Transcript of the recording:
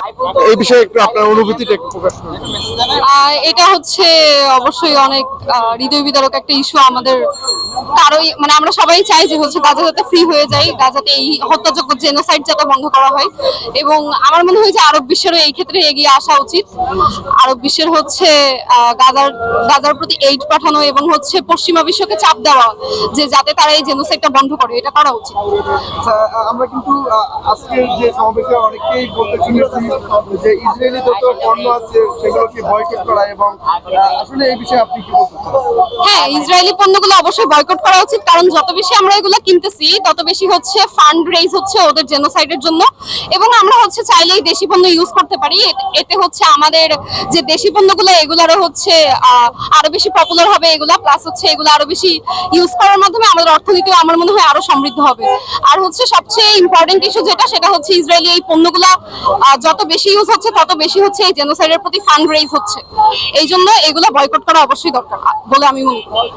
এই বিষয়ে একটু আপনার অনুভূতিটা একটু প্রকাশ করুন। এটা হচ্ছে অবশ্যই অনেক হৃদয় বিদারক একটা ইস্যু আমাদের কারোই, মানে আমরা সবাই চাই যে হচ্ছে গাজা যাতে ফ্রি হয়ে যায়, গাজাতে এই হত্যাযোগ্য জেনোসাইড যাতে বন্ধ করা হয়। এবং আমার মনে হয় যে আরব বিশ্বেরও এই ক্ষেত্রে এগিয়ে আসা উচিত। আরব বিশ্বের হচ্ছে গাজার গাজার প্রতি এইড পাঠানো এবং হচ্ছে পশ্চিমা বিশ্বকে চাপ দেওয়া যে যাতে তারা এই জেনোসাইডটা বন্ধ করে, এটা করা উচিত। আচ্ছা, আমরা কিন্তু আজকের যে সমাবেশে অনেকেই বলতে শুনেছি যে ইসরায়েলি যত পণ্য আছে সেগুলোকে বয়কট করা, এবং আসলে এই বিষয়ে আপনি কি বলতে চান? হ্যাঁ, ইসরায়েলি পণ্যগুলো অবশ্যই বয়কট করা উচিত, কারণ যত বেশি আমরা এগুলো কিনতেছি তত বেশি হচ্ছে ফান্ড রেইজ হচ্ছে ওদের জেনোসাইডের জন্য। এবং আমরা হচ্ছে চাইলেই দেশি পণ্য ইউজ করতে পারি, এতে হচ্ছে আমাদের যে দেশি পণ্যগুলো এগুলারও হচ্ছে আরো বেশি পপুলার হবে এগুলা, প্লাস হচ্ছে এগুলো আরো বেশি ইউজ করার মাধ্যমে আমাদের অর্থনীতিও আমার মনে হয় আরো সমৃদ্ধ হবে। আর হচ্ছে সবচেয়ে ইম্পর্টেন্ট ইস্যু যেটা, সেটা হচ্ছে ইসরায়েলি এই পণ্যগুলা যত বেশি ইউজ হচ্ছে তত বেশি হচ্ছে এই জেনোসাইডের প্রতি ফান্ড রেইজ হচ্ছে। এই জন্য এগুলো বয়কট করা অবশ্যই দরকার বলে আমি মনে করি।